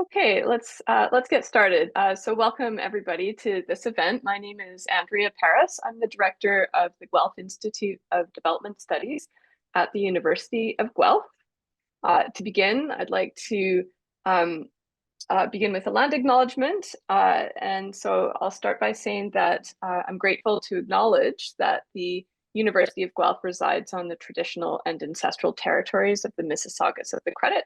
Okay, let's get started. So welcome everybody to this event. My name is Andrea Paris. I'm the director of the Guelph Institute of Development Studies at the University of Guelph. To begin, I'd like to begin with a land acknowledgement. And so I'll start by saying that I'm grateful to acknowledge that the University of Guelph resides on the traditional and ancestral territories of the Mississaugas of the Credit.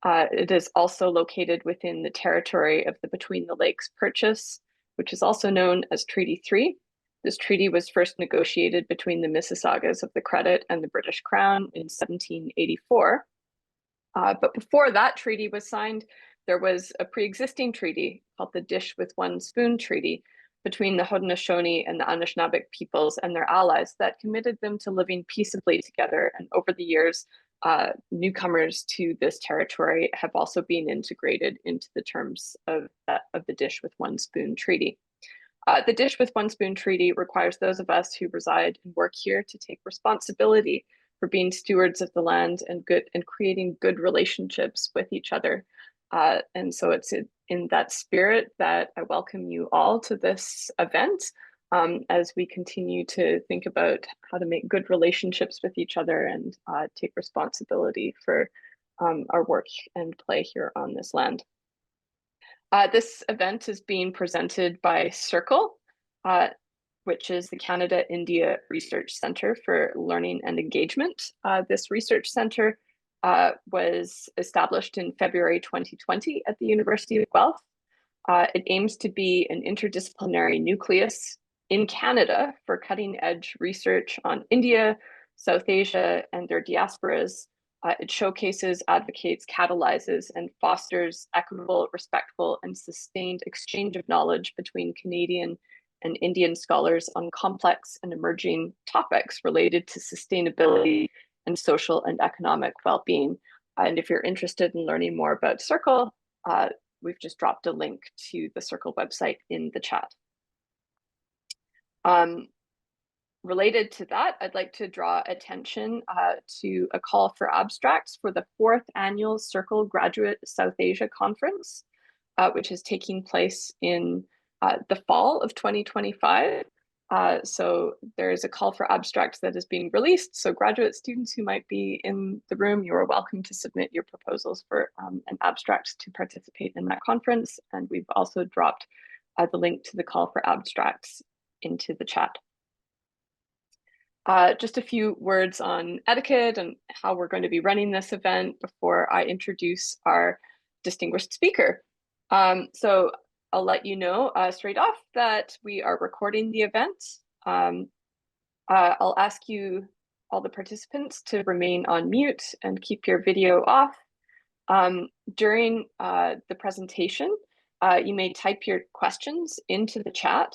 It is also located within the territory of the Between the Lakes Purchase, which is also known as Treaty 3. This treaty was first negotiated between the Mississaugas of the Credit and the British Crown in 1784. But before that treaty was signed, there was a pre-existing treaty called the Dish with One Spoon Treaty between the Haudenosaunee and the Anishinaabe peoples and their allies that committed them to living peaceably together. And over the years, newcomers to this territory have also been integrated into the terms of the Dish with One Spoon Treaty. The Dish with One Spoon Treaty requires those of us who reside and work here to take responsibility for being stewards of the land and creating good relationships with each other. And so it's in that spirit that I welcome you all to this event as we continue to think about how to make good relationships with each other and take responsibility for our work and play here on this land. This event is being presented by Circle, which is the Canada-India Research Centre for Learning and Engagement. This research centre was established in February 2020 at the University of Guelph. It aims to be an interdisciplinary nucleus in Canada for cutting-edge research on India, South Asia, and their diasporas. It showcases, advocates, catalyzes, and fosters equitable, respectful, and sustained exchange of knowledge between Canadian and Indian scholars on complex and emerging topics related to sustainability and social and economic well-being. And if you're interested in learning more about Circle, we've just dropped a link to the Circle website in the chat. Related to that, I'd like to draw attention to a call for abstracts for the 4th annual Circle Graduate South Asia Conference, which is taking place in the fall of 2025. So there is a call for abstracts that is being released. So graduate students who might be in the room, you are welcome to submit your proposals for an abstract to participate in that conference. And we've also dropped the link to the call for abstracts into the chat. Just a few words on etiquette and how we're going to be running this event before I introduce our distinguished speaker. So I'll let you know straight off that we are recording the event. I'll ask you, all the participants, to remain on mute and keep your video off. During the presentation, you may type your questions into the chat,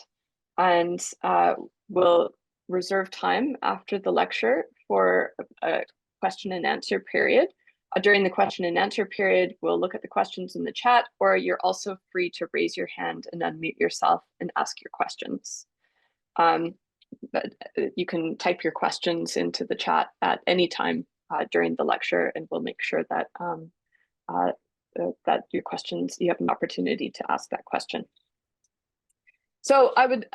and we'll reserve time after the lecture for a question and answer period. During the question and answer period, we'll look at the questions in the chat, or you're also free to raise your hand and unmute yourself and ask your questions. But you can type your questions into the chat at any time during the lecture, and we'll make sure that that your questions, you have an opportunity to ask that question. So I would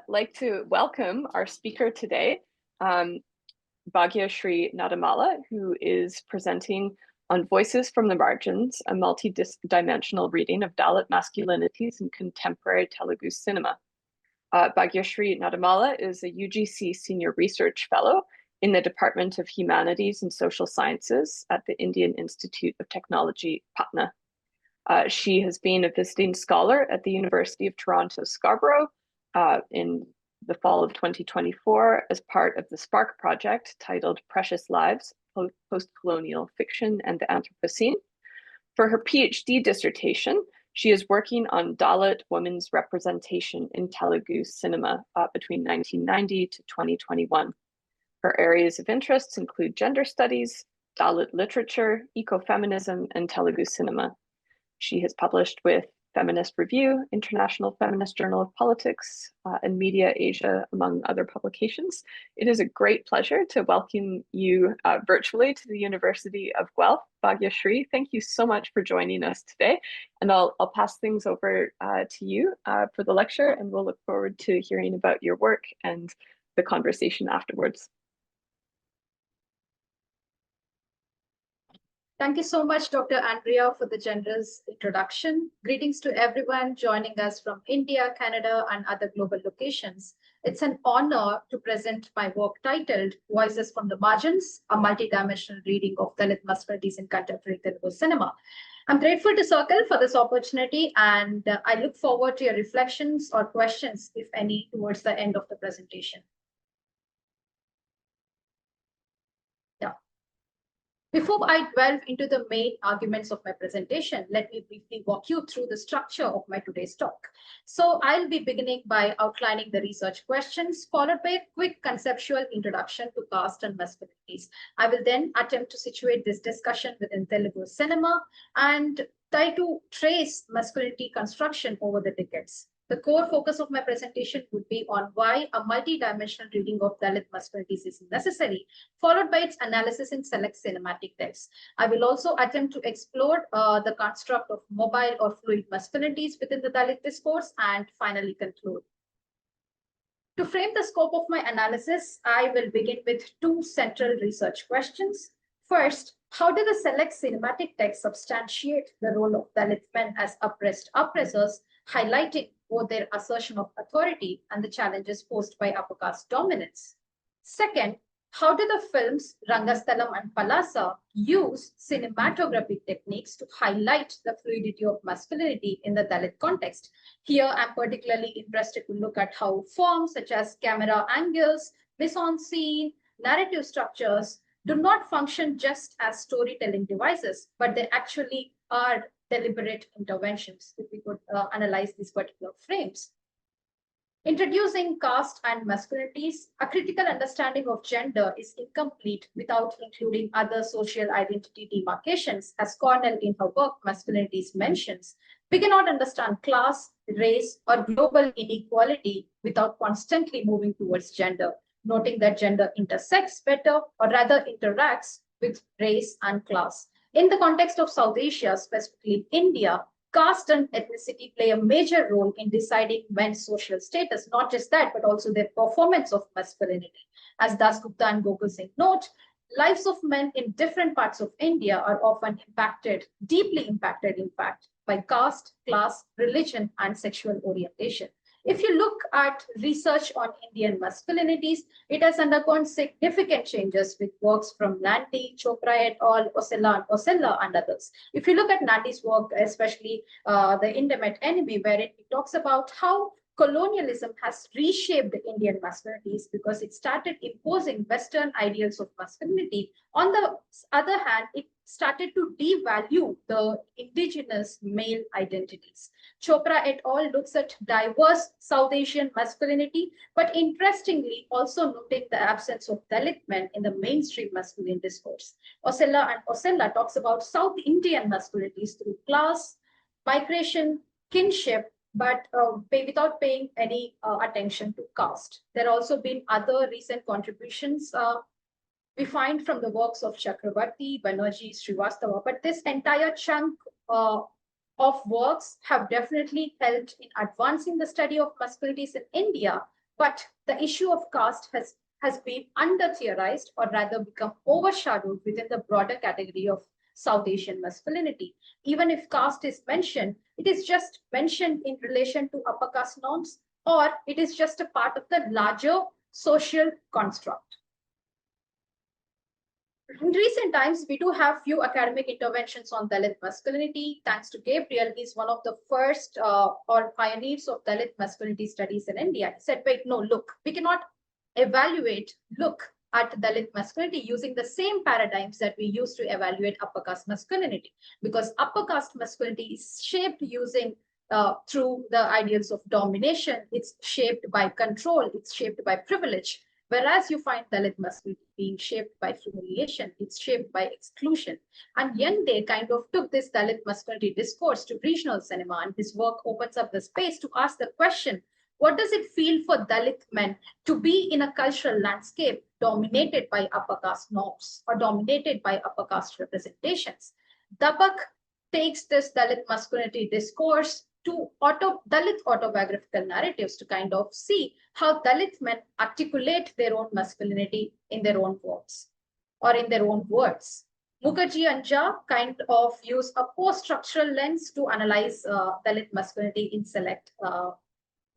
like to welcome our speaker today, Bhagya Shree Nadamala, who is presenting on Voices from the Margins, a multi-dimensional reading of Dalit masculinities in contemporary Telugu cinema. Bhagya Shree Nadamala is a UGC-Senior Research Fellow in the Department of Humanities and Social Sciences at the Indian Institute of Technology, Patna. She has been a visiting scholar at the University of Toronto, Scarborough in the fall of 2024 as part of the Spark project titled Precious Lives, Post-Colonial Fiction and the Anthropocene. For her PhD dissertation, she is working on Dalit women's representation in Telugu cinema between 1990 to 2021. Her areas of interest include gender studies, Dalit literature, ecofeminism, and Telugu cinema. She has published with Feminist Review, International Feminist Journal of Politics, and Media Asia, among other publications. It is a great pleasure to welcome you virtually to the University of Guelph. Bhagya, Shree, thank you so much for joining us today. And I'll pass things over to you for the lecture, and we'll look forward to hearing about your work and the conversation afterwards. Thank you so much, Dr. Andrea, for the generous introduction. Greetings to everyone joining us from India, Canada, and other global locations. It's an honor to present my work titled Voices from the Margins, a multidimensional reading of Dalit masculinities in contemporary Telugu cinema. I'm grateful to Circle for this opportunity, and I look forward to your reflections or questions, if any, towards the end of the presentation. Before I delve into the main arguments of my presentation, let me briefly walk you through the structure of my today's talk. So I'll be beginning by outlining the research questions, followed by a quick conceptual introduction to caste and masculinities. I will then attempt to situate this discussion within Telugu cinema and try to trace masculinity construction over the decades. The core focus of my presentation would be on why a multi-dimensional reading of Dalit masculinities is necessary, followed by its analysis in select cinematic texts. I will also attempt to explore the construct of mobile or fluid masculinities within the Dalit discourse, and finally conclude. To frame the scope of my analysis, I will begin with two central research questions. First, how do the select cinematic texts substantiate the role of Dalit men as oppressed oppressors, highlighting both their assertion of authority and the challenges posed by upper caste dominance? Second, how do the films Rangasthalam and Palasa use cinematographic techniques to highlight the fluidity of masculinity in the Dalit context? Here, I'm particularly interested to look at how forms such as camera angles, mise-en-scene, narrative structures do not function just as storytelling devices, but they actually are deliberate interventions, if we could analyze these particular frames. Introducing caste and masculinities, a critical understanding of gender is incomplete without including other social identity demarcations, as Cornell in her work Masculinities mentions. We cannot understand class, race, or global inequality without constantly moving towards gender, noting that gender intersects better, or rather interacts with race and class. In the context of South Asia, specifically India, caste and ethnicity play a major role in deciding men's social status. Not just that, but also their performance of masculinity. As Dasgupta and Gokul Singh note, lives of men in different parts of India are often impacted, deeply impacted, in fact, by caste, class, religion, and sexual orientation. If you look at research on Indian masculinities, it has undergone significant changes with works from Nandi, Chopra et al., Osella, and others. If you look at Nandi's work, especially The Intimate Enemy, where it talks about how colonialism has reshaped Indian masculinities because it started imposing Western ideals of masculinity. On the other hand, it started to devalue the indigenous male identities. Chopra et al. Looks at diverse South Asian masculinity, but interestingly also noting the absence of Dalit men in the mainstream masculine discourse. Osella talks about South Indian masculinities through class, migration, kinship, but without paying any attention to caste. There have also been other recent contributions we find from the works of Chakravarti, Banerjee, Srivastava, but this entire chunk of works have definitely helped in advancing the study of masculinities in India, but the issue of caste has been under-theorized, or rather become overshadowed within the broader category of South Asian masculinity. Even if caste is mentioned, it is just mentioned in relation to upper caste norms, or it is just a part of the larger social construct. In recent times, we do have few academic interventions on Dalit masculinity. Thanks to Gabriel, he's one of the first or pioneers of Dalit masculinity studies in India. He said, wait, no, look, we cannot look at Dalit masculinity using the same paradigms that we use to evaluate upper caste masculinity, because upper caste masculinity is shaped using through the ideals of domination. It's shaped by control. It's shaped by privilege. Whereas you find Dalit masculinity being shaped by humiliation, it's shaped by exclusion. And Young kind of took this Dalit masculinity discourse to regional cinema, and his work opens up the space to ask the question, what does it feel for Dalit men to be in a cultural landscape dominated by upper caste norms or dominated by upper caste representations? Dabak takes this Dalit masculinity discourse to Dalit autobiographical narratives to kind of see how Dalit men articulate their own masculinity in their own words or in their own words. Mukherjee and Jha kind of use a post-structural lens to analyze Dalit masculinity in select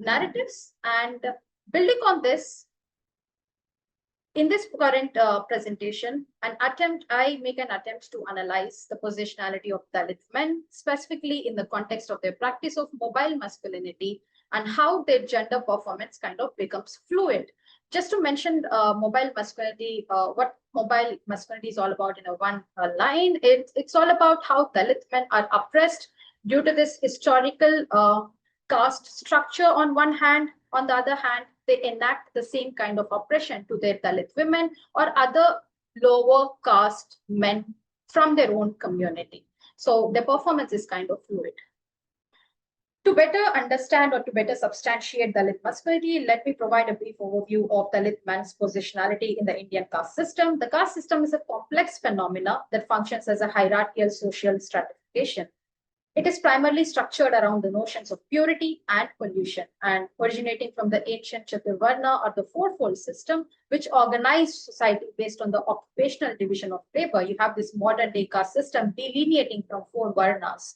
narratives. And building on this, in this current presentation, I make an attempt to analyze the positionality of Dalit men, specifically in the context of their practice of mobile masculinity and how their gender performance kind of becomes fluid. Just to mention mobile masculinity, what mobile masculinity is all about in a one line, it's all about how Dalit men are oppressed due to this historical caste structure on one hand. On the other hand, they enact the same kind of oppression to their Dalit women or other lower caste men from their own community. So the performance is kind of fluid. To better understand or to better substantiate Dalit masculinity, let me provide a brief overview of Dalit man's positionality in the Indian caste system. The caste system is a complex phenomena that functions as a hierarchical social stratification. It is primarily structured around the notions of purity and pollution, and originating from the ancient Chaturvarna or the fourfold system, which organized society based on the occupational division of labor. You have this modern day caste system delineating from four varnas.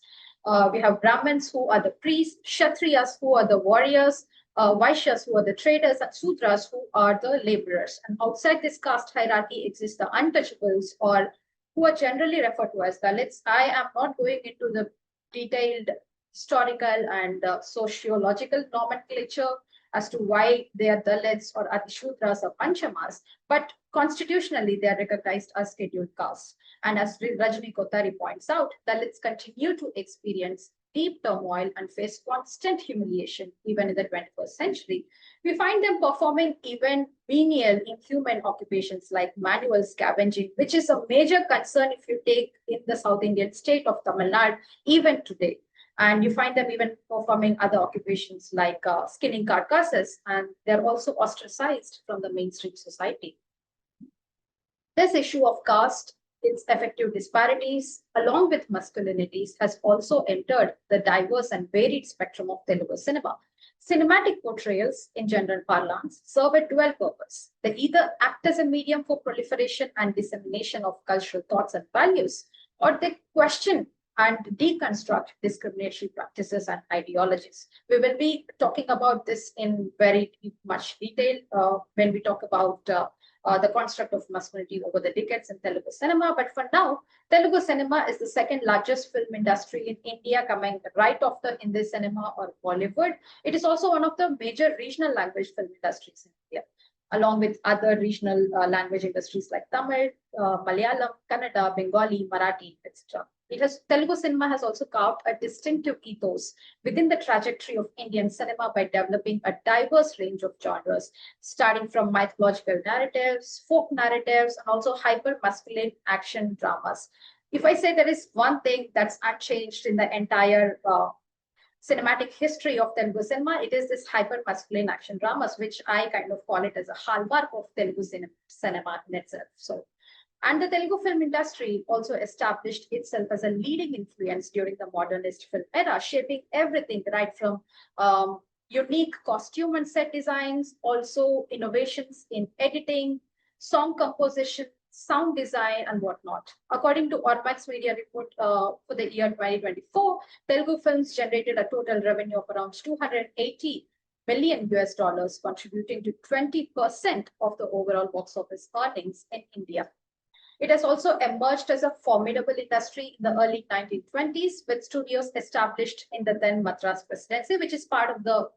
We have Brahmins, who are the priests, Kshatriyas, who are the warriors, Vaishyas, who are the traders, and Sudras, who are the laborers. And outside this caste hierarchy exists the untouchables, or who are generally referred to as Dalits. I am not going into the detailed historical and sociological nomenclature as to why they are Dalits or Adishudras or Panchamas, but constitutionally they are recognized as scheduled castes. And as Rajni Kothari points out, Dalits continue to experience deep turmoil and face constant humiliation even in the 21st century. We find them performing even menial, inhuman occupations like manual scavenging, which is a major concern if you take in the South Indian state of Tamil Nadu even today. And you find them even performing other occupations like skinning carcasses, and they're also ostracized from the mainstream society. This issue of caste, its effective disparities, along with masculinities, has also entered the diverse and varied spectrum of Telugu cinema. Cinematic portrayals, in general parlance, serve a dual purpose. They either act as a medium for proliferation and dissemination of cultural thoughts and values, or they question and deconstruct discriminatory practices and ideologies. We will be talking about this in very much detail when we talk about the construct of masculinity over the decades in Telugu cinema. But for now, Telugu cinema is the second largest film industry in India, coming right after Hindi cinema or Bollywood. It is also one of the major regional language film industries in India, along with other regional language industries like Tamil, Malayalam, Kannada, Bengali, Marathi, etc. Telugu cinema has also carved a distinctive ethos within the trajectory of Indian cinema by developing a diverse range of genres, starting from mythological narratives, folk narratives, and also hyper-masculine action dramas. If I say there is one thing that's unchanged in the entire cinematic history of Telugu cinema, it is this hyper-masculine action dramas, which I kind of call it as a hallmark of Telugu cinema in itself. So, and the Telugu film industry also established itself as a leading influence during the modernist film era, shaping everything right from unique costume and set designs, also innovations in editing, song composition, sound design, and whatnot. According to Ormax Media report for the year 2024, Telugu films generated a total revenue of around $280 million, contributing to 20% of the overall box office earnings in India. It has also emerged as a formidable industry in the early 1920s, with studios established in the then Madras Presidency, which is part of the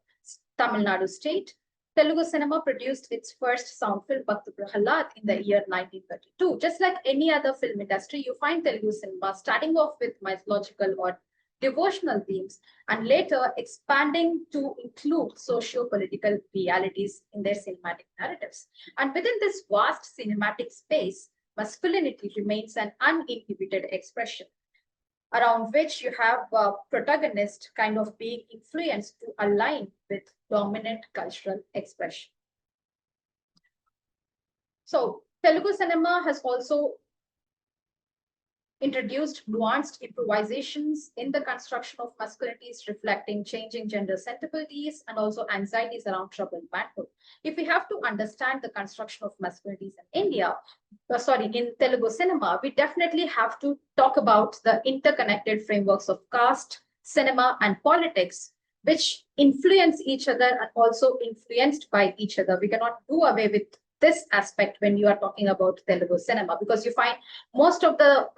Tamil Nadu state. Telugu cinema produced its first sound film, Bhakta Prahalad, in the year 1932. Just like any other film industry, you find Telugu cinema starting off with mythological or devotional themes, and later expanding to include socio-political realities in their cinematic narratives. And within this vast cinematic space, masculinity remains an uninhibited expression, around which you have a protagonist kind of being influenced to align with dominant cultural expression. So Telugu cinema has also introduced nuanced improvisations in the construction of masculinities, reflecting changing gender sensibilities and also anxieties around troubled manhood. If we have to understand the construction of masculinities in in Telugu cinema, we definitely have to talk about the interconnected frameworks of caste, cinema, and politics, which influence each other and also influenced by each other. We cannot do away with this aspect when you are talking about Telugu cinema, because you find most of the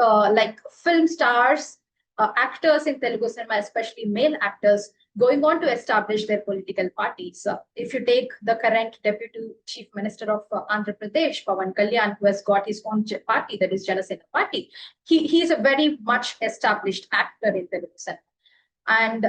film stars, actors in Telugu cinema, especially male actors, going on to establish their political parties. If you take the current Deputy Chief Minister of Andhra Pradesh, Pawan Kalyan, who has got his own party, that is Janasena Party, he is a very much established actor in Telugu cinema. And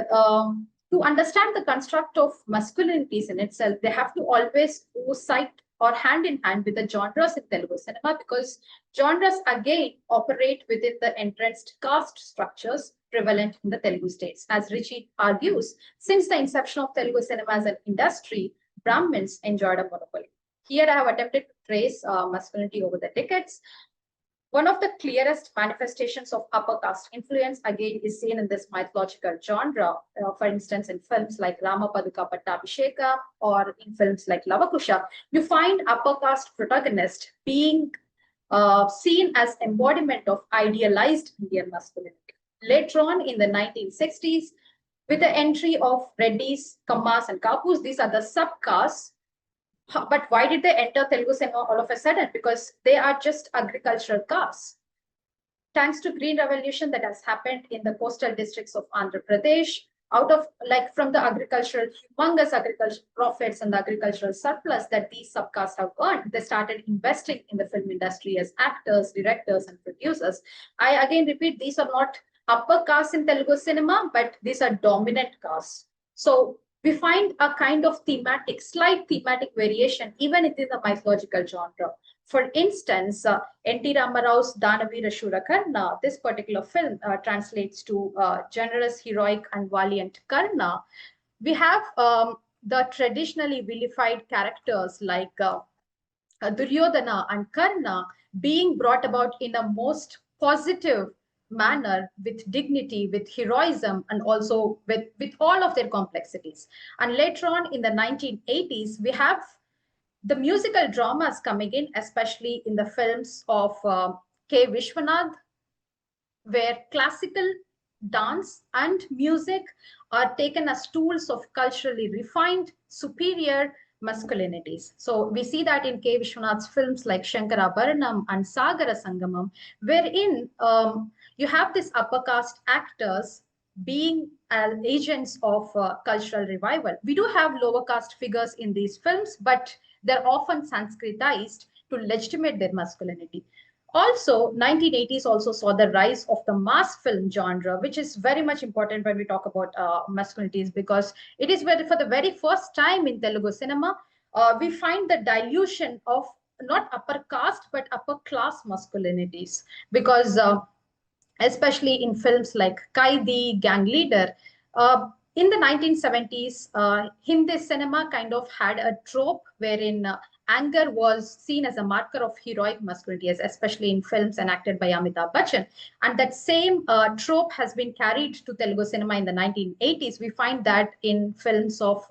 to understand the construct of masculinities in itself, they have to always go side or hand in hand with the genres in Telugu cinema, because genres again operate within the entrenched caste structures prevalent in the Telugu states. As Richie argues, since the inception of Telugu cinema as an industry, Brahmins enjoyed a monopoly. Here I have attempted to trace masculinity over the decades. One of the clearest manifestations of upper caste influence, again, is seen in this mythological genre. For instance, in films like Ramapaduka Pattabhisheka or in films like Lavakusha, you find upper caste protagonist being seen as embodiment of idealized Indian masculinity. Later on in the 1960s, with the entry of Reddys, Kammas, and Kapus, these are the subcastes. But why did they enter Telugu cinema all of a sudden? Because they are just agricultural castes. Thanks to Green Revolution that has happened in the coastal districts of Andhra Pradesh, from the humongous agricultural profits and the agricultural surplus that these subcastes have earned, they started investing in the film industry as actors, directors, and producers. I again repeat, these are not upper castes in Telugu cinema, but these are dominant castes. So we find a kind of slight thematic variation even within the mythological genre. For instance, N.T. Ramarau's Danavira Shurakarna, this particular film translates to generous, heroic, and valiant Karna. We have the traditionally vilified characters like Duryodhana and Karna being brought about in a most positive manner, with dignity, with heroism, and also with all of their complexities. And later on in the 1980s, we have the musical dramas coming in, especially in the films of K. Vishwanath, where classical dance and music are taken as tools of culturally refined, superior masculinities. So we see that in K. Vishwanath's films like Shankarabharanam and Sagara Sangamam, wherein you have these upper caste actors being agents of cultural revival. We do have lower caste figures in these films, but they're often Sanskritized to legitimate their masculinity. Also, 1980s also saw the rise of the mass film genre, which is very much important when we talk about masculinities, because it is where for the very first time in Telugu cinema, we find the dilution of not upper caste, but upper class masculinities, because especially in films like Kaidi, Gang Leader, in the 1970s, Hindi cinema kind of had a trope wherein anger was seen as a marker of heroic masculinity, especially in films enacted by Amitabh Bachchan. And that same trope has been carried to Telugu cinema in the 1980s. We find that in films of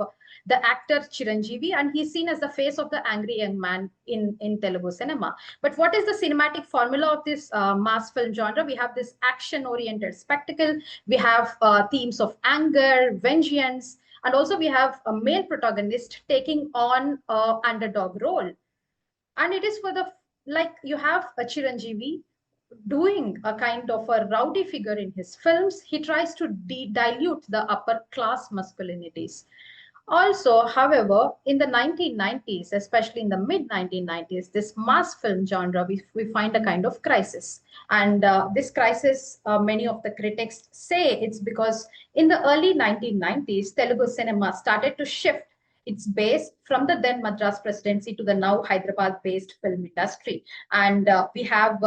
the actor Chiranjeevi, and he's seen as the face of the angry young man in Telugu cinema. But what is the cinematic formula of this mass film genre? We have this action-oriented spectacle. We have themes of anger, vengeance, and also we have a male protagonist taking on an underdog role. And it is for the, you have a Chiranjeevi doing a kind of a rowdy figure in his films. He tries to dilute the upper class masculinities. Also, however, in the 1990s, especially in the mid-1990s, this mass film genre, we find a kind of crisis. And this crisis, many of the critics say it's because in the early 1990s, Telugu cinema started to shift its base from the then Madras presidency to the now Hyderabad-based film industry. And we have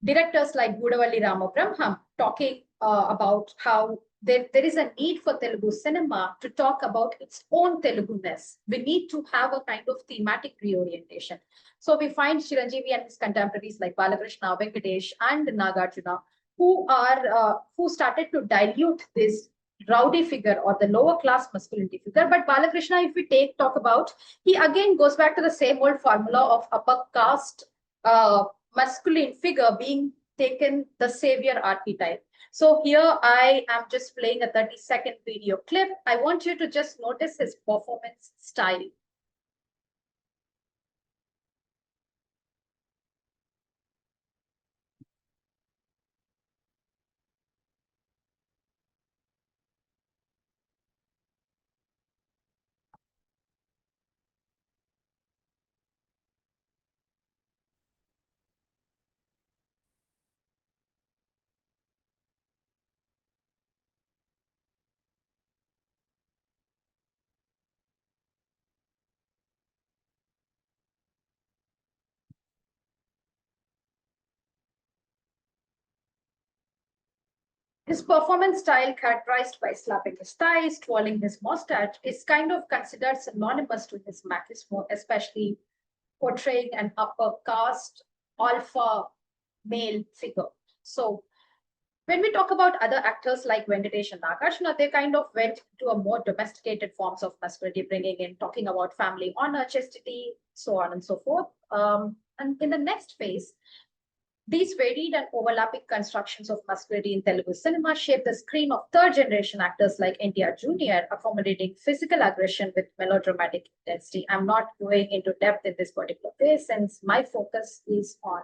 directors like Gudavalli Ramabraham talking about how there is a need for Telugu cinema to talk about its own Telugu-ness. We need to have a kind of thematic reorientation. So we find Chiranjeevi and his contemporaries like Balakrishna, Venkatesh, and Nagarjuna, who started to dilute this rowdy figure or the lower class masculinity figure. But Balakrishna, if we talk about, he again goes back to the same old formula of upper caste masculine figure being taken the savior archetype. So here I am just playing a 30-second video clip. I want you to just notice his performance style. His performance style, characterized by slapping his thighs, twirling his mustache, is kind of considered synonymous to his machismo, especially portraying an upper caste alpha male figure. So when we talk about other actors like Venkatesh and Nagarjuna, they kind of went to a more domesticated forms of masculinity, bringing in talking about family honor, chastity, so on and so forth. And in the next phase, these varied and overlapping constructions of masculinity in Telugu cinema shape the screen of third-generation actors like NTR Jr., accommodating physical aggression with melodramatic intensity. I'm not going into depth in this particular phase since my focus is on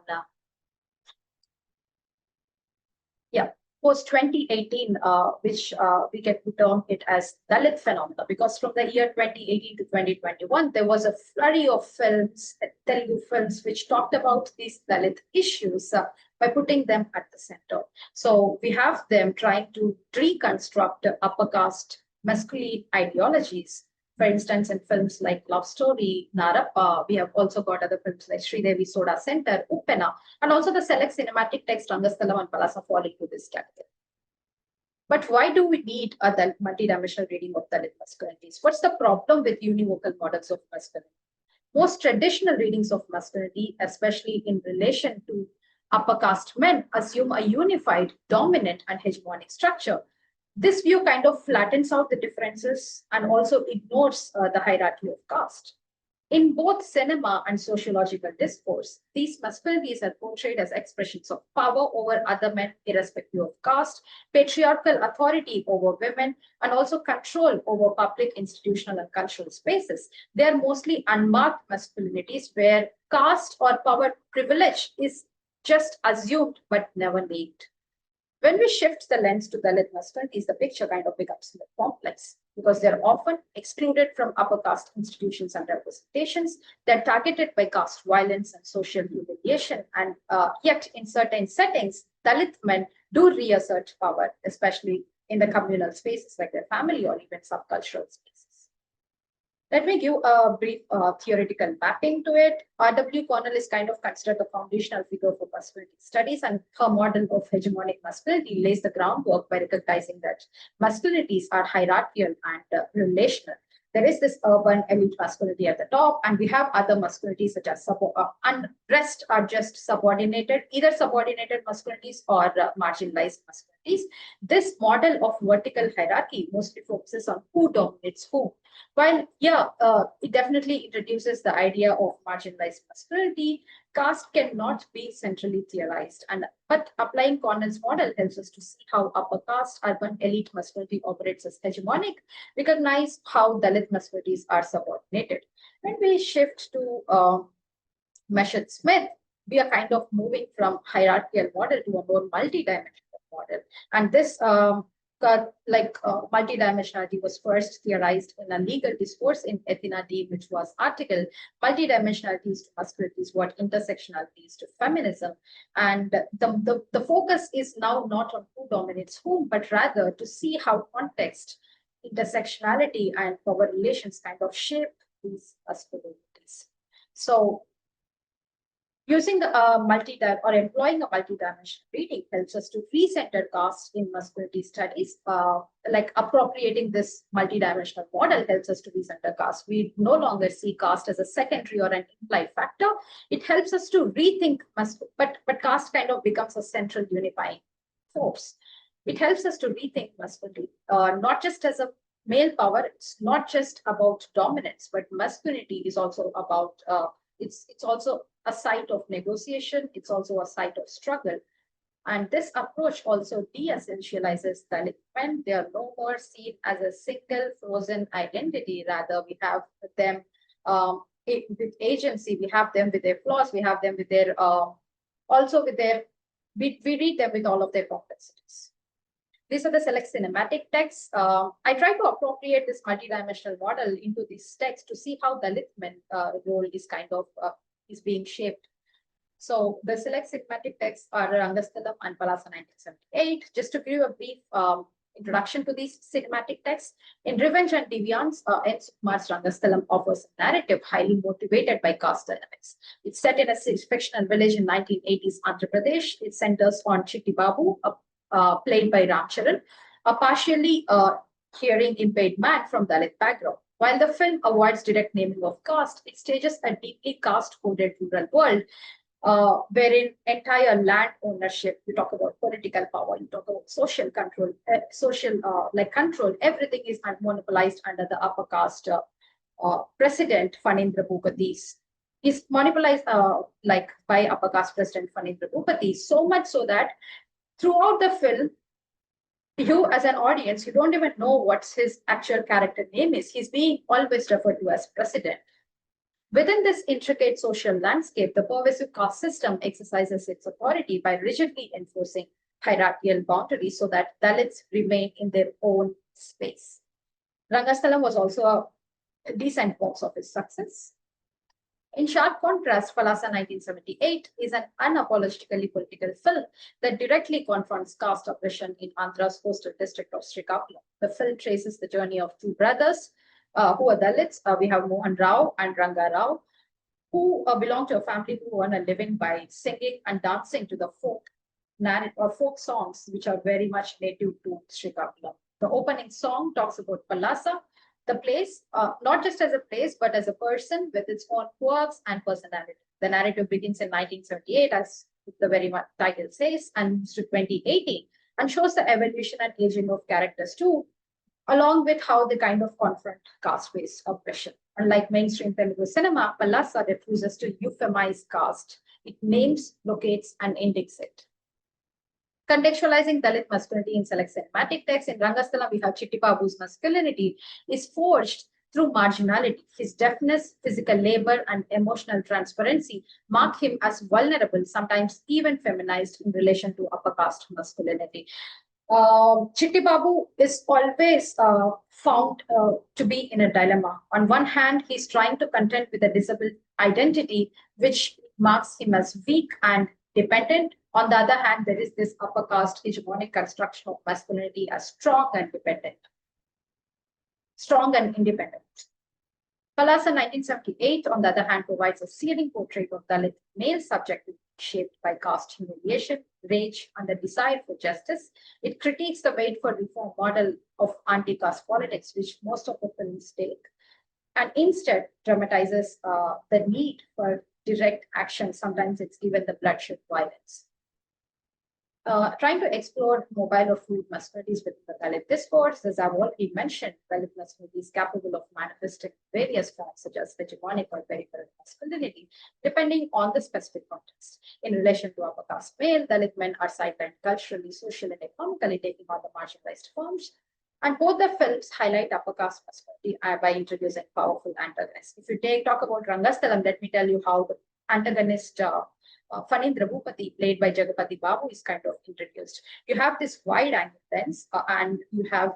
post 2018, which we can term it as Dalit phenomena, because from the year 2018 to 2021, there was a flurry of films, Telugu films, which talked about these Dalit issues by putting them at the center. So we have them trying to reconstruct upper caste masculine ideologies. For instance, in films like Love Story, Narappa, we have also got other films like Sridevi Soda Center, Uppena, and also the select cinematic text Rangasthalam and Palasa fall into this category. But why do we need a multidimensional reading of Dalit masculinities? What's the problem with univocal models of masculinity? Most traditional readings of masculinity, especially in relation to upper caste men, assume a unified, dominant, and hegemonic structure. This view kind of flattens out the differences and also ignores the hierarchy of caste. In both cinema and sociological discourse, these masculinities are portrayed as expressions of power over other men, irrespective of caste, patriarchal authority over women, and also control over public, institutional, and cultural spaces. They are mostly unmarked masculinities where caste or power privilege is just assumed but never named. When we shift the lens to Dalit masculinities, the picture kind of becomes more complex because they're often excluded from upper caste institutions and representations. They're targeted by caste violence and social humiliation. And yet, in certain settings, Dalit men do reassert power, especially in the communal spaces like their family or even subcultural spaces. Let me give a brief theoretical mapping to it. R.W. Connell is kind of considered the foundational figure for masculinity studies, and her model of hegemonic masculinity lays the groundwork by recognizing that masculinities are hierarchical and relational. There is this urban elite masculinity at the top, and we have other masculinities such as and rest are just subordinated, either subordinated masculinities or marginalized masculinities. This model of vertical hierarchy mostly focuses on who dominates whom. While, it definitely introduces the idea of marginalized masculinity, caste cannot be centrally theorized. But applying Connell's model helps us to see how upper caste urban elite masculinity operates as hegemonic, recognize how Dalit masculinities are subordinated. When we shift to Meshed Smith, we are kind of moving from hierarchical model to a more multidimensional model. And this multidimensionality was first theorized in a legal discourse in Athena D, which was article, multidimensionality is to masculinities, what intersectionality is to feminism. And the focus is now not on who dominates whom, but rather to see how context, intersectionality, and power relations kind of shape these masculinities. So using the employing a multidimensional reading helps us to recenter caste in masculinity studies. Like appropriating this multidimensional model helps us to recenter caste. We no longer see caste as a secondary or an implied factor. It helps us to rethink but caste kind of becomes a central unifying force. It helps us to rethink masculinity, not just as a male power. It's not just about dominance, but masculinity is also about it's also a site of negotiation. It's also a site of struggle. And this approach also de-essentializes Dalit men. They are no more seen as a single frozen identity. Rather, we have them with agency. We have them with their flaws. We have them with their, also with their, we read them with all of their complexities. These are the select cinematic texts. I try to appropriate this multidimensional model into these texts to see how Dalit men role is kind of is being shaped. So the select cinematic texts are Rangasthalam and Palasa 1978. Just to give you a brief introduction to these cinematic texts, in Revenge and Deviance, N. Sukumar's Rangasthalam offers a narrative highly motivated by caste dynamics. It's set in a fictional village in 1980s Andhra Pradesh. It centers on Chitti Babu, played by Ram Charan, a partially hearing impaired man from Dalit background. While the film avoids direct naming of caste, it stages a deeply caste-coded rural world wherein entire land ownership, you talk about political power, you talk about social control, control, everything is monopolized under the upper caste president, Phanindra Bhupatis. Is monopolized by upper caste president Phanindra Bhupatis, so much so that throughout the film, you as an audience, you don't even know what his actual character name is. He's being always referred to as president. Within this intricate social landscape, the pervasive caste system exercises its authority by rigidly enforcing hierarchical boundaries so that Dalits remain in their own space. Rangasthalam was also a decent box office success. In sharp contrast, Palasa 1978 is an unapologetically political film that directly confronts caste oppression in Andhra's coastal district of Shree. The film traces the journey of two brothers who are Dalits. We have Mohan Rao and Ranga Rao, who belong to a family who earn a living by singing and dancing to the folk songs, which are very much native to Shree. The opening song talks about Palasa, the place, not just as a place, but as a person with its own quirks and personality. The narrative begins in 1978, as the very title says, and moves to 2018, and shows the evolution and aging of characters too, along with how they kind of confront caste-based oppression. Unlike mainstream Telugu cinema, Palasa refuses to euphemize caste. It names, locates, and indicates it. Contextualizing Dalit masculinity in select cinematic texts, in Rangasthalam, we have Chitti Babu's masculinity is forged through marginality. His deafness, physical labor, and emotional transparency mark him as vulnerable, sometimes even feminized in relation to upper caste masculinity. Chitti Babu is always found to be in a dilemma. On one hand, he's trying to contend with a disabled identity, which marks him as weak and dependent. On the other hand, there is this upper caste hegemonic construction of masculinity as strong and independent. Palasa 1978, on the other hand, provides a searing portrait of Dalit male subjectivity shaped by caste humiliation, rage, and the desire for justice. It critiques the wait for reform model of anti-caste politics, which most of the films take, and instead dramatizes the need for direct action. Sometimes it's given the bloodshed violence. Trying to explore mobile or fluid masculinities within the Dalit discourse, as I've already mentioned, Dalit masculinity is capable of manifesting various forms such as hegemonic or peripheral masculinity, depending on the specific context. In relation to upper caste male, Dalit men are sidelined culturally, socially, and economically, taking on the marginalized forms. And both the films highlight upper caste masculinity by introducing powerful antagonists. If you talk about Rangasthalam, let me tell you how the antagonist Phanindra Bhupati, played by Jagapati Babu, is kind of introduced. You have this wide angle lens, and you have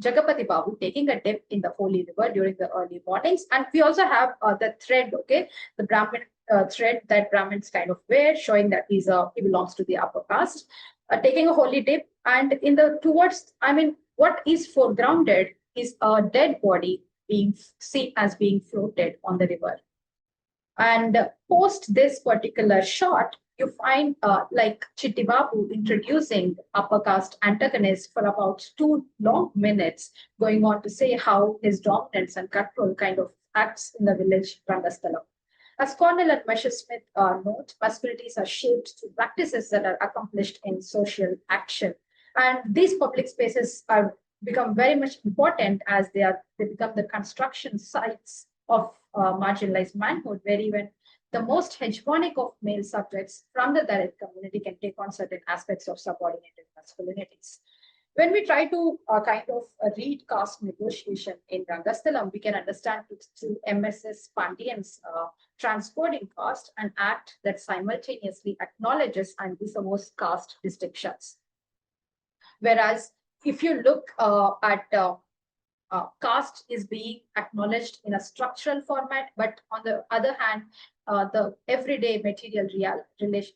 Jagapati Babu taking a dip in the holy river during the early mornings. And we also have the thread, okay, the Brahmin thread that Brahmins kind of wear, showing that he belongs to the upper caste, taking a holy dip. And in the towards, I mean, what is foregrounded is a dead body being seen as being floated on the river. And post this particular shot, you find like Chitti Babu introducing upper caste antagonists for about 2 long minutes, going on to say how his dominance and control kind of acts in the village Rangasthalam. As Cornell and Messerschmitt note, masculinities are shaped through practices that are accomplished in social action. And these public spaces are become very much important as they become the construction sites of marginalized manhood, where even the most hegemonic of male subjects from the Dalit community can take on certain aspects of subordinated masculinities. When we try to read caste negotiation in Rangasthalam, we can understand through MSS Pandian's transcoding caste, an act that simultaneously acknowledges and disavows caste distinctions. Whereas if you look at caste is being acknowledged in a structural format, but on the other hand, the everyday material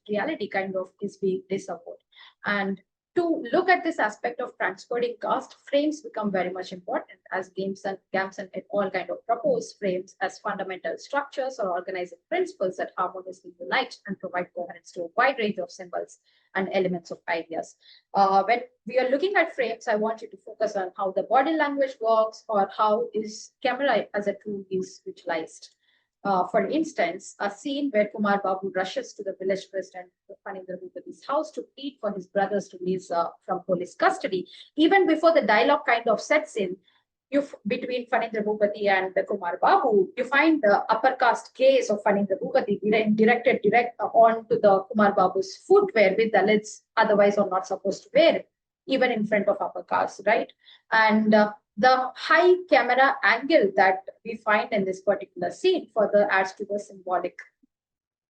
reality kind of is being disavowed. And to look at this aspect of transcoding caste, frames become very much important, as Gamson et al. Kind of propose frames as fundamental structures or organizing principles that harmoniously unite and provide coherence to a wide range of symbols and elements of ideas. When we are looking at frames, I want you to focus on how the body language works, or how is camera as a tool is utilized. For instance, a scene where Kumar Babu rushes to the village president Phanindra Bhupati's house to plead for his brother's release from police custody. Even before the dialogue kind of sets in, between Phanindra Bhupati and Kumar Babu, you find the upper caste gaze of Phanindra Bhupati directed onto the Kumar Babu's footwear, with Dalits otherwise are not supposed to wear, even in front of upper caste, right? And the high camera angle that we find in this particular scene further adds to the symbolic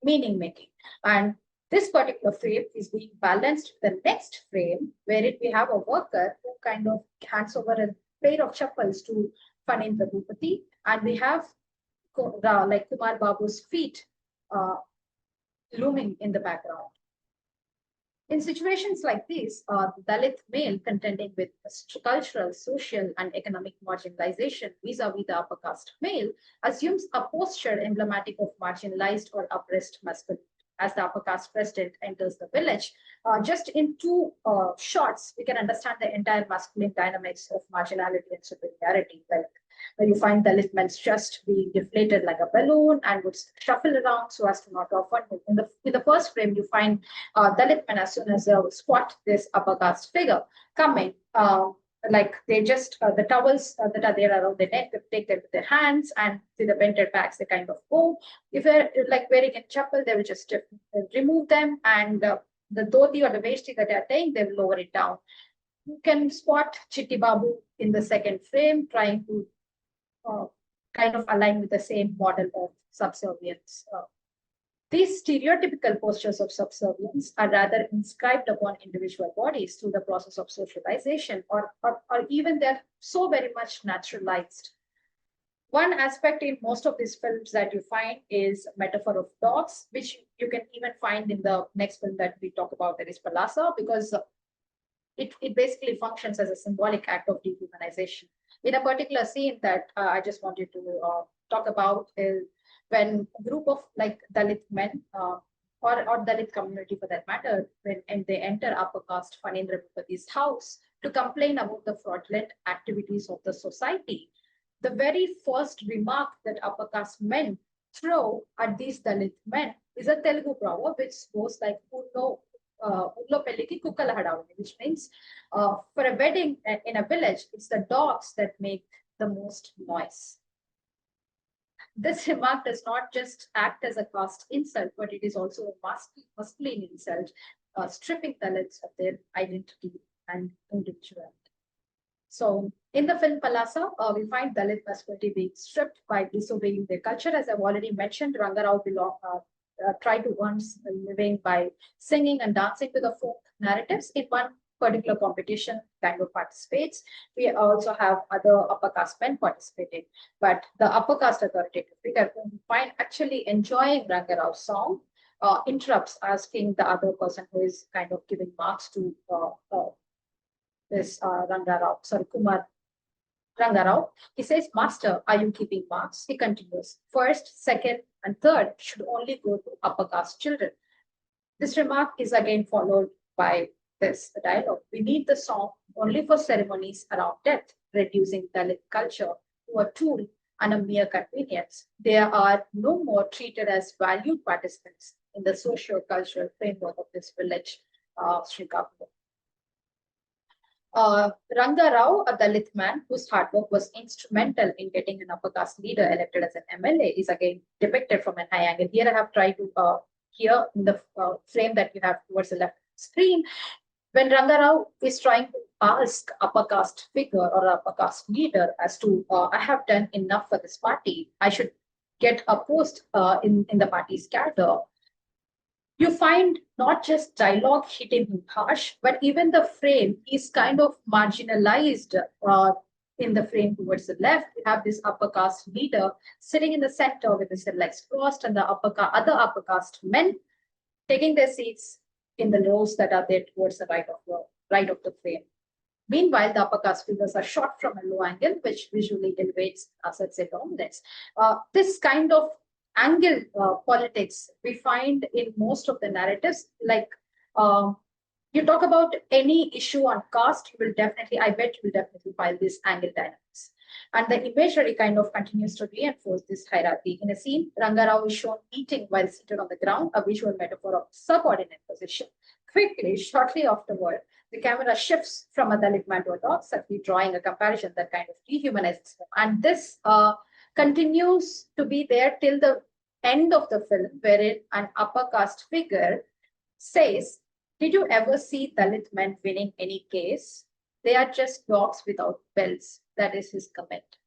meaning making. And this particular frame is being balanced with the next frame, wherein we have a worker who kind of hands over a pair of chappals to Phanindra Bhupati, and we have like Kumar Babu's feet looming in the background. In situations like this, the Dalit male contending with cultural, social, and economic marginalization vis-a-vis the upper caste male assumes a posture emblematic of marginalized or oppressed masculinity. As the upper caste president enters the village, just in 2 shots, we can understand the entire masculine dynamics of marginality and superiority. Like where you find Dalit men's chest being deflated like a balloon and would shuffle around so as to not offer. In the first frame, you find Dalit men, as soon as they spot this upper caste figure coming, like they just the towels that are there around the neck, they take them with their hands, and with the bented backs they kind of go. If they're like wearing a chappal, they will just remove them, and the dhoti or the veshti that they are taking, they will lower it down. You can spot Chitti Babu in the second frame trying to kind of align with the same model of subservience. These stereotypical postures of subservience are rather inscribed upon individual bodies through the process of socialization, or even they're so very much naturalized. One aspect in most of these films that you find is metaphor of dogs, which you can even find in the next film that we talk about, that is Palasa, because it basically functions as a symbolic act of dehumanization. In a particular scene that I just wanted to talk about is when a group of like Dalit men or Dalit community for that matter, and they enter upper caste Phanindra Bhupati's house to complain about the fraudulent activities of the society, the very first remark that upper caste men throw at these Dalit men is a Telugu proverb which goes like, which means for a wedding in a village, it's the dogs that make the most noise. This remark does not just act as a caste insult, but it is also a masculine insult, stripping Dalits of their identity and individuality. So in the film Palasa, we find Dalit masculinity being stripped by disobeying their culture. As I've already mentioned, Rangarao try to earn a living by singing and dancing to the folk narratives in one particular competition kind of participates. We also have other upper caste men participating, but the upper caste authoritative figure whom we find actually enjoying Rangarao's song interrupts, asking the other person who is kind of giving marks to this Kumar Rangarao. He says, "Master, are you keeping marks?" He continues, "First, second, and third should only go to upper caste children." This remark is again followed by the dialogue. "We need the song only for ceremonies around death, reducing Dalit culture to a tool and a mere convenience. They are no more treated as valued participants in the socio-cultural framework of this village, Shree." Ranga Rao, a Dalit man whose hard work was instrumental in getting an upper caste leader elected as an MLA, is again depicted from an high angle. Here I have tried to, here in the frame that you have towards the left screen, when Ranga Rao is trying to ask upper caste figure or upper caste leader as to, "I have done enough for this party, I should get a post in the party's cadre," you find not just dialogue hitting him harsh, but even the frame is kind of marginalized. In the frame towards the left, you have this upper caste leader sitting in the center with his legs crossed, and the other upper caste men taking their seats in the rows that are there towards the right of the frame. Meanwhile, the upper caste figures are shot from a low angle, which visually elevates, let's say, dominance. This kind of angle politics we find in most of the narratives. Like you talk about any issue on caste, you will definitely, I bet you will definitely find this angle dynamics. And the imagery kind of continues to reinforce this hierarchy. In a scene, Rangarao is shown eating while seated on the ground, a visual metaphor of subordinate position. Quickly, shortly afterward, the camera shifts from a Dalit man to a dog, subtly drawing a comparison that kind of dehumanizes him. And this continues to be there till the end of the film, wherein an upper caste figure says, "Did you ever see Dalit men winning any case? They are just dogs without bells." That is his comment.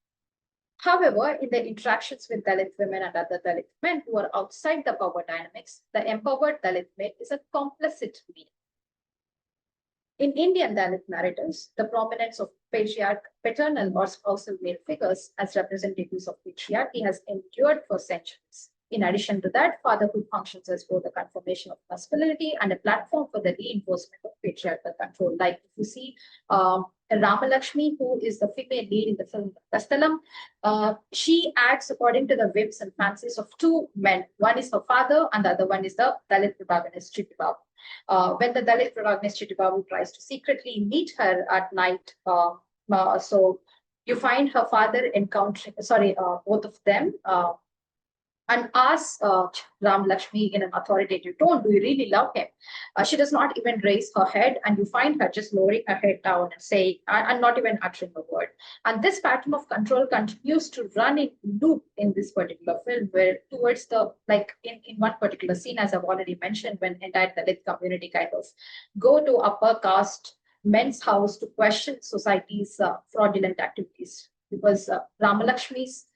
However, in the interactions with Dalit women and other Dalit men who are outside the power dynamics, the empowered Dalit male is a complicit being. In Indian Dalit narratives, the prominence of paternal or spousal male figures as representatives of patriarchy has endured for centuries. In addition to that, fatherhood functions as both a confirmation of masculinity and a platform for the reinforcement of patriarchal control. Like if you see Ramalakshmi, who is the female lead in the film Rangasthalam, she acts according to the whims and fancies of two men. One is her father, and the other one is the Dalit protagonist, Chittibabu. When the Dalit protagonist Chittibabu tries to secretly meet her at night, so you find her father encountering, both of them, and asks Ram Lakshmi in an authoritative tone, "Do you really love him?" She does not even raise her head, and you find her just lowering her head down and saying, and not even uttering a word. And this pattern of control continues to run in loop in this particular film, where towards the, like in one particular scene, as I've already mentioned, when entire Dalit community kind of go to upper caste men's house to question society's fraudulent activities, because Ramalakshmi's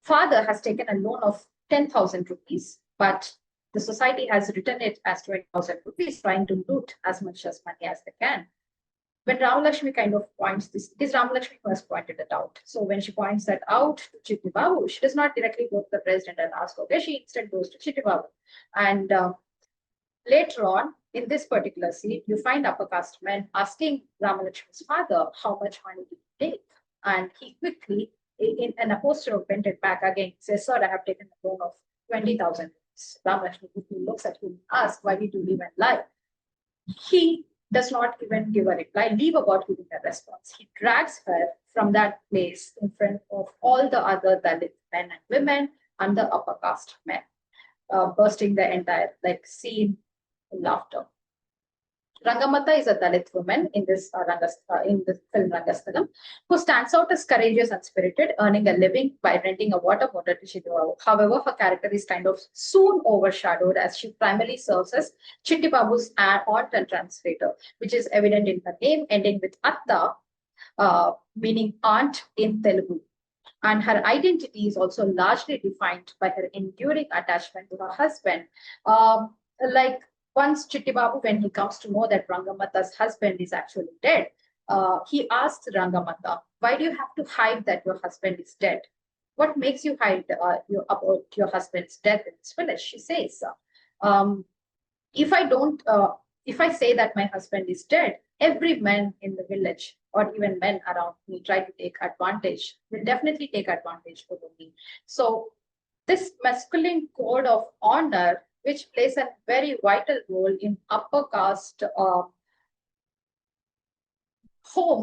father has taken a loan of 10,000 rupees, but the society has written it as 20,000 rupees, trying to loot as much as money as they can. When Ramalakshmi kind of points this, it is Ramalakshmi who has pointed it out. So when she points that out to Chittibabu, she does not directly go to the president and ask, okay, she instead goes to Chittibabu. And later on, in this particular scene, you find upper caste men asking Ramalakshmi's father, "How much money did you take?" And he quickly, in a posture of bent back again, says, "Sir, I have taken a loan of 20,000 rupees." Ramalakshmi quickly looks at him and asks, "Why did you leave and lie?" He does not even give a reply, leave about giving a response. He drags her from that place in front of all the other Dalit men and women and the upper caste men, bursting the entire scene in laughter. Rangamata is a Dalit woman in this in the film Rangasthalam, who stands out as courageous and spirited, earning a living by renting a water motor to Chittibabu. However, her character is kind of soon overshadowed as she primarily serves as Chittibabu's aunt and translator, which is evident in her name ending with Atta, meaning aunt in Telugu. And her identity is also largely defined by her enduring attachment to her husband. Like once Chittibabu, when he comes to know that Rangamata's husband is actually dead, he asks Rangamata, why do you have to hide that your husband is dead? What makes you hide about your husband's death in this village? She says, um, if I don't, if I say that my husband is dead, every man in the village or even men around me try to take advantage, will definitely take advantage over me. So this masculine code of honor, which plays a very vital role in upper caste home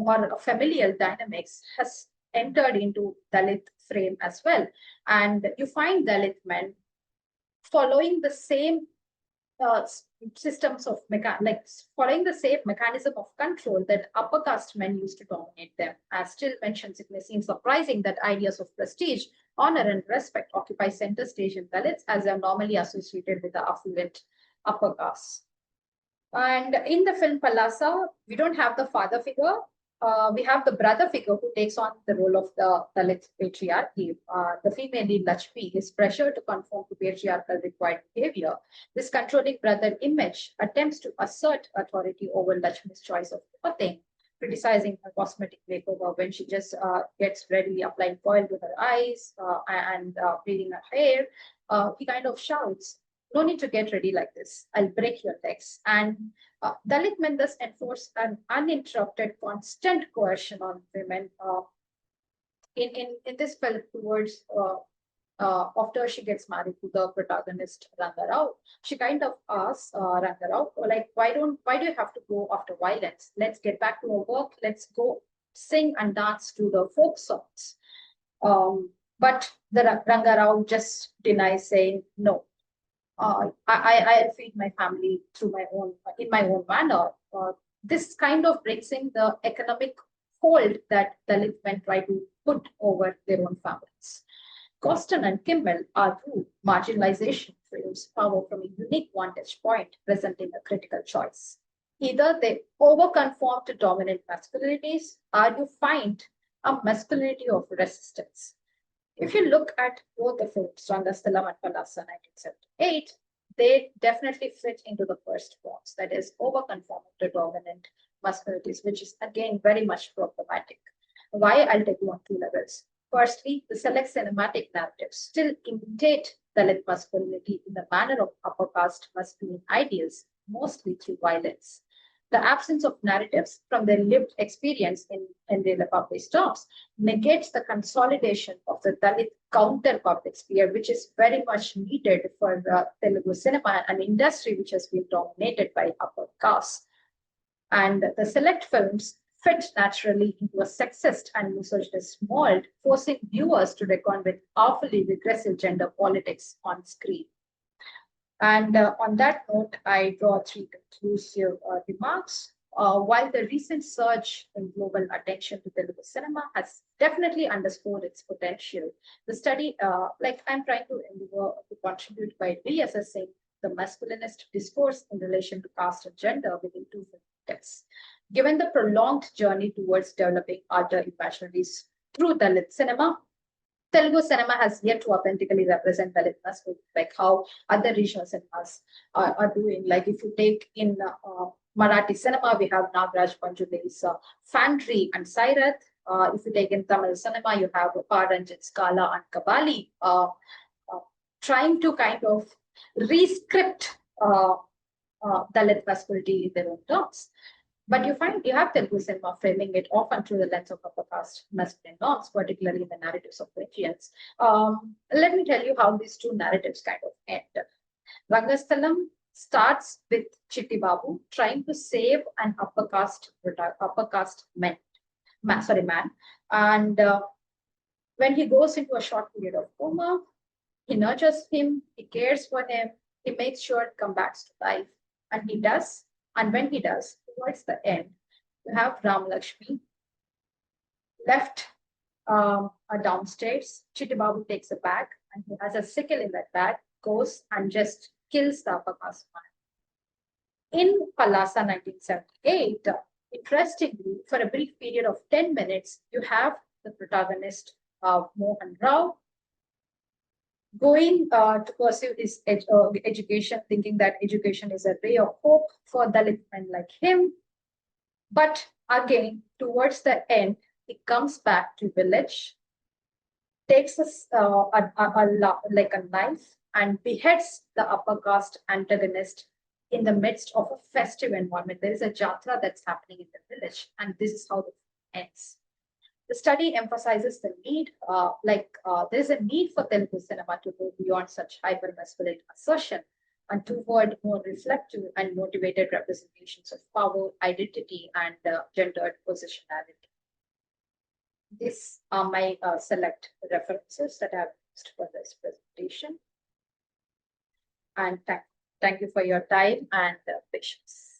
or familial dynamics, has entered into Dalit frame as well. And you find Dalit men following the same systems of following the same mechanism of control that upper caste men used to dominate them. As Still mentions, it may seem surprising that ideas of prestige, honor, and respect occupy center stage in Dalits, as they are normally associated with the affluent upper caste. And in the film Palasa, we don't have the father figure. We have the brother figure who takes on the role of the Dalit patriarchy. The female lead Lakshmi is pressured to conform to patriarchal required behavior. This controlling brother image attempts to assert authority over Lakshmi's choice of clothing, criticizing her cosmetic makeover when she just gets ready, applying oil to her eyes and braiding her hair. He kind of shouts, no need to get ready like this. I'll break your legs. And Dalit men thus enforce an uninterrupted, constant coercion on women. In this film, towards after she gets married to the protagonist Rangarao, she kind of asks Rangarao, like, why do you have to go after violence? Let's get back to our work. Let's go sing and dance to the folk songs. But the Rangarao just denies, saying no. I'll feed my family through in my own manner. This kind of brings in the economic hold that Dalit men try to put over their own families. Coston and Kimmel argue marginalization frames power from a unique vantage point, presenting a critical choice. Either they overconform to dominant masculinities, or you find a masculinity of resistance. If you look at both the films, Rangasthalam and Palasa 1978, they definitely fit into the first box, that is, overconforming to dominant masculinities, which is again very much problematic. Why? I'll take you on two levels. Firstly, the select cinematic narratives still imitate Dalit masculinity in the manner of upper caste masculine ideals, mostly through violence. The absence of narratives from their lived experience in their public terms negates the consolidation of the Dalit counter public sphere, which is very much needed for Telugu cinema, an industry which has been dominated by upper caste. And the select films fit naturally into a sexist and misogynist mold, forcing viewers to reckon with awfully regressive gender politics on screen. And on that note, I draw three conclusive remarks. While the recent surge in global attention to Telugu cinema has definitely underscored its potential, the study, like I'm trying to endeavor to contribute by reassessing the masculinist discourse in relation to caste and gender within two contexts. Given the prolonged journey towards developing other imaginaries through Dalit cinema, Telugu cinema has yet to authentically represent Dalit masculinity, like how other regional cinemas are doing. Like if you take in Marathi cinema, we have Nagraj Panjule's Fantry and Sairath. If you take in Tamil cinema, you have Paranjit, Scala, and Kabali, trying to kind of re-script Dalit masculinity in their own terms. But you find you have Telugu cinema framing it often through the lens of upper caste masculine norms, particularly in the narratives of Indians. Let me tell you how these two narratives kind of end. Rangasthalam starts with Chitti Babu trying to save an upper caste man. And when he goes into a short period of coma, he nurtures him, he cares for him, he makes sure it comes back to life. And he does. And when he does, towards the end, you have Ram Lakshmi left downstairs. Chitti Babu takes a bag and he has a sickle in that bag, goes and just kills the upper caste man. In Palasa 1978, interestingly, for a brief period of 10 minutes, you have the protagonist Mohan Rao, going to pursue his education, thinking that education is a ray of hope for Dalit men like him. But again, towards the end, he comes back to village, takes like a knife and beheads the upper caste antagonist in the midst of a festive environment. There is a jatra that's happening in the village, and this is how it ends. The study emphasizes the need, there is a need for Telugu cinema to go beyond such hyper-masculine assertion and toward more reflective and motivated representations of power, identity, and gendered positionality. These are my select references that I have used for this presentation. And thank you for your time and patience.